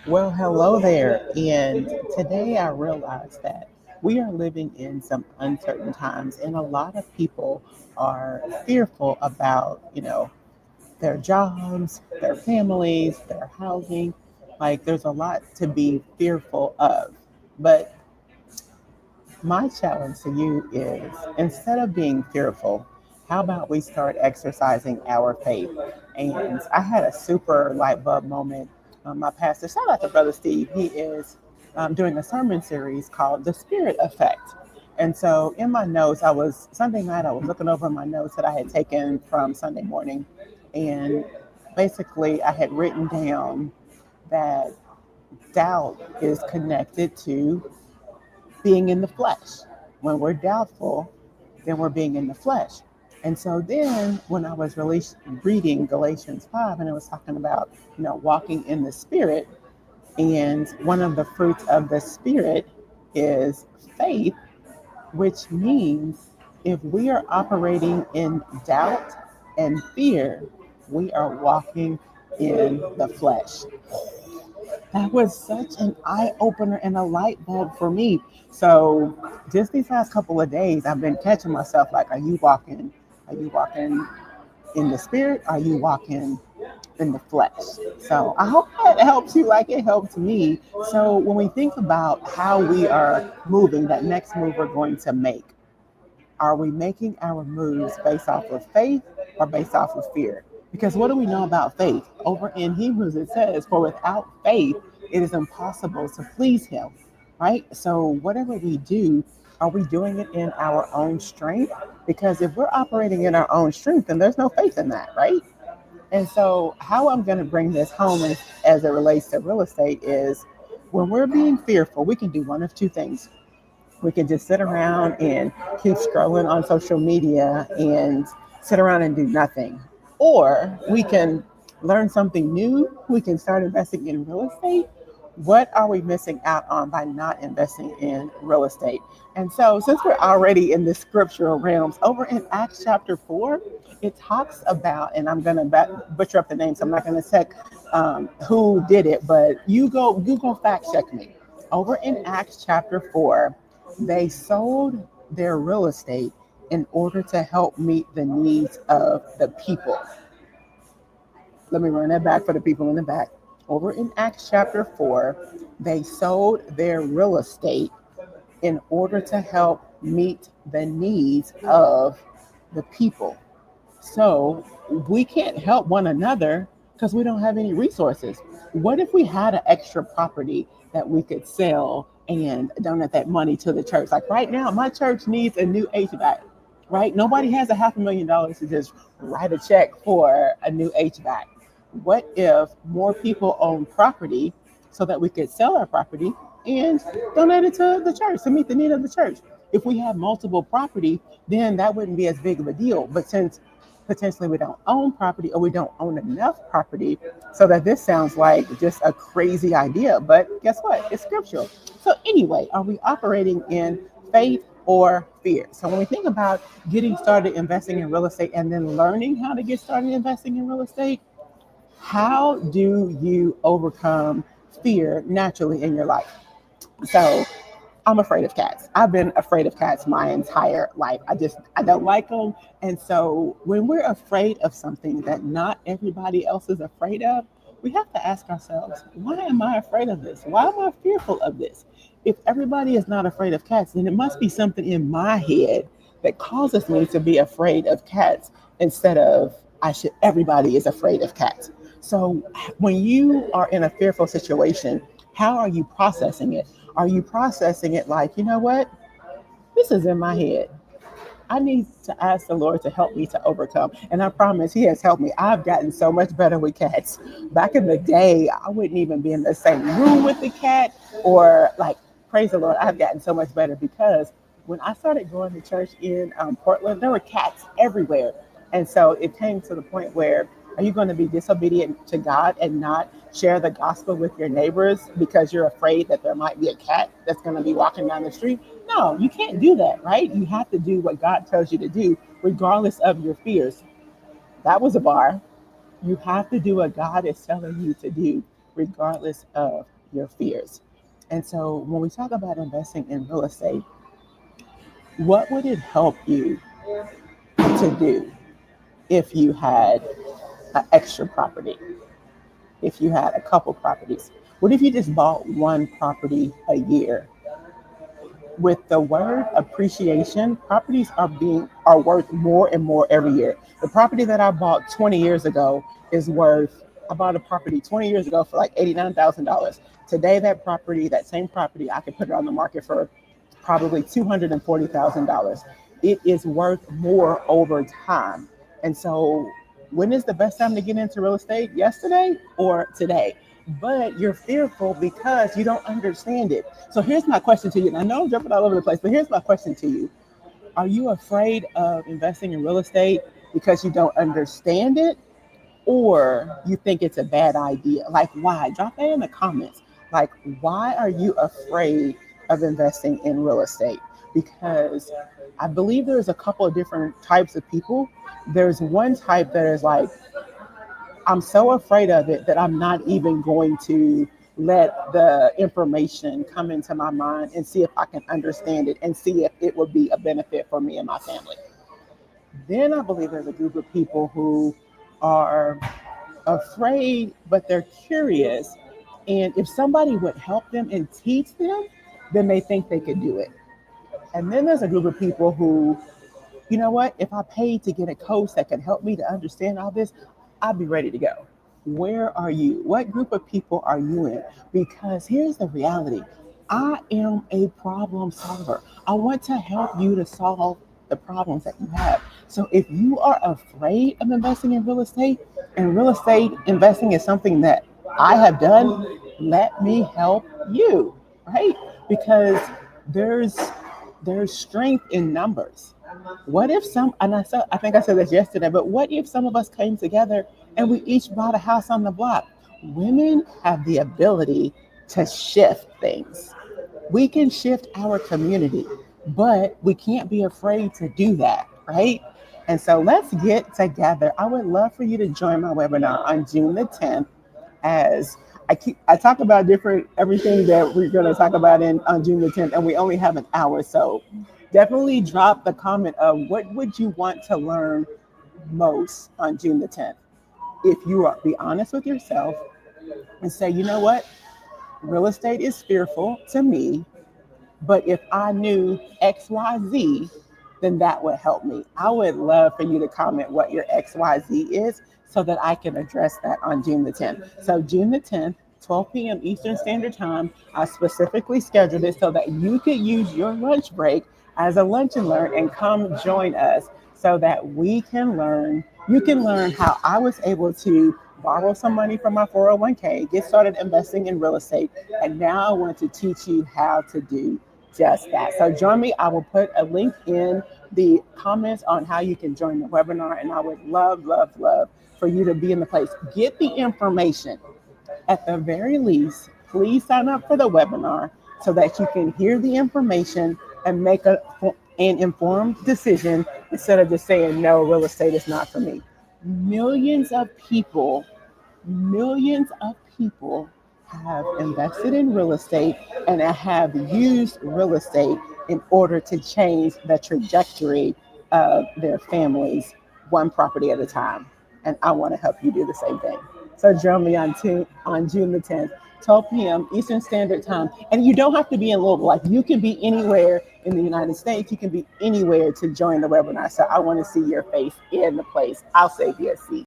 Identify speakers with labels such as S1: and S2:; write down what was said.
S1: Well, hello there. And today I realized that we are living in some uncertain times, and a lot of people are fearful about, their jobs, their families, their housing. Like, there's a lot to be fearful of. But my challenge to you is instead of being fearful, how about we start exercising our faith? And I had a super light bulb moment. My pastor, shout out to Brother Steve, he is doing a sermon series called The Spirit Effect. And so in my notes, Sunday night, I was looking over my notes that I had taken from Sunday morning. And basically, I had written down that doubt is connected to being in the flesh. When we're doubtful, then we're being in the flesh. And so then when I was reading Galatians 5 and it was talking about, walking in the spirit, and one of the fruits of the spirit is faith, which means if we are operating in doubt and fear, we are walking in the flesh. That was such an eye opener and a light bulb for me. So just these last couple of days, I've been catching myself like, are you walking? Are you walking in the spirit? Are you walking in the flesh? So I hope that helps you like it helped me. So when we think about how we are moving, that next move we're going to make, are we making our moves based off of faith or based off of fear? Because what do we know about faith? Over in Hebrews, it says, for without faith, it is impossible to please him, right? So whatever we do, are we doing it in our own strength? Because if we're operating in our own strength, then there's no faith in that, right? And so, how I'm going to bring this home as it relates to real estate is when we're being fearful, we can do one of two things. We can just sit around and keep scrolling on social media and sit around and do nothing. Or we can learn something new. We can start investing in real estate. What are we missing out on by not investing in real estate? And so, since we're already in the scriptural realms, over in Acts chapter 4, it talks about, and I'm going to butcher up the name, so I'm not going to check who did it, but you go fact check me. Over in Acts chapter 4, they sold their real estate in order to help meet the needs of the people. Let me run that back for the people in the back. Over in Acts chapter 4, they sold their real estate in order to help meet the needs of the people. So we can't help one another because we don't have any resources. What if we had an extra property that we could sell and donate that money to the church? Like right now, my church needs a new HVAC, right? Nobody has a $500,000 to just write a check for a new HVAC. What if more people own property so that we could sell our property and donate it to the church to meet the need of the church? If we have multiple property, then that wouldn't be as big of a deal. But since potentially we don't own property or we don't own enough property, so that this sounds like just a crazy idea, but guess what? It's scriptural. So anyway, are we operating in faith or fear? So when we think about getting started investing in real estate and then learning how to get started investing in real estate, how do you overcome fear naturally in your life? So I'm afraid of cats. I've been afraid of cats my entire life. I don't like them. And so when we're afraid of something that not everybody else is afraid of, we have to ask ourselves, why am I afraid of this? Why am I fearful of this? If everybody is not afraid of cats, then it must be something in my head that causes me to be afraid of cats instead of everybody is afraid of cats. So when you are in a fearful situation, how are you processing it? Are you processing it like, you know what? This is in my head. I need to ask the Lord to help me to overcome. And I promise He has helped me. I've gotten so much better with cats. Back in the day, I wouldn't even be in the same room with the cat or like, praise the Lord, I've gotten so much better because when I started going to church in Portland, there were cats everywhere. And so it came to the point where are you going to be disobedient to God and not share the gospel with your neighbors because you're afraid that there might be a cat that's going to be walking down the street? No, you can't do that, right? You have to do what God tells you to do, regardless of your fears. That was a bar. You have to do what God is telling you to do, regardless of your fears. And so when we talk about investing in real estate, what would it help you to do if you had an extra property, if you had a couple properties? What if you just bought one property a year? With the word appreciation, properties are worth more and more every year. The property that I bought 20 years ago is worth I bought a property 20 years ago for like $89,000. Today that same property, I could put it on the market for probably $240,000. It is worth more over time. And so when is the best time to get into real estate? Yesterday or today? But you're fearful because you don't understand it. So here's my question to you. And I know I'm jumping all over the place, but here's my question to you. Are you afraid of investing in real estate because you don't understand it, or you think it's a bad idea? Like, why? Drop that in the comments. Like, why are you afraid of investing in real estate? Because I believe there's a couple of different types of people. There's one type that is like, I'm so afraid of it that I'm not even going to let the information come into my mind and see if I can understand it and see if it would be a benefit for me and my family. Then I believe there's a group of people who are afraid, but they're curious. And if somebody would help them and teach them, then they think they could do it. And then there's a group of people who, you know what, if I paid to get a coach that can help me to understand all this, I'd be ready to go. Where are you? What group of people are you in? Because here's the reality. I am a problem solver. I want to help you to solve the problems that you have. So if you are afraid of investing in real estate, and real estate investing is something that I have done, let me help you, right? Because there's strength in numbers. What if I think I said this yesterday, but what if some of us came together and we each bought a house on the block? Women have the ability to shift things. We can shift our community, but we can't be afraid to do that, right? And so let's get together. I would love for you to join my webinar on June the 10th, as I talk about everything that we're going to talk about on June the 10th, and we only have an hour. So definitely drop the comment of what would you want to learn most on June the 10th. If you are, be honest with yourself and say, you know what, real estate is fearful to me, but if I knew XYZ, then that would help me. I would love for you to comment what your XYZ is so that I can address that on June the 10th. So June the 10th, 12 p.m. Eastern Standard Time, I specifically scheduled it so that you could use your lunch break as a lunch and learn and come join us so that we can learn. You can learn how I was able to borrow some money from my 401k, get started investing in real estate, and now I want to teach you how to do just that. So join me. I will put a link in the comments on how you can join the webinar, and I would love, love, love for you to be in the place. Get the information. At the very least, please sign up for the webinar so that you can hear the information and make an informed decision instead of just saying, no, real estate is not for me. Millions of people have invested in real estate and have used real estate in order to change the trajectory of their families one property at a time. And I want to help you do the same thing. So join me on June the 10th, 12 p.m. Eastern Standard Time. And you don't have to be in Louisville. Like, you can be anywhere in the United States. You can be anywhere to join the webinar. So I want to see your face in the place. I'll save you a seat.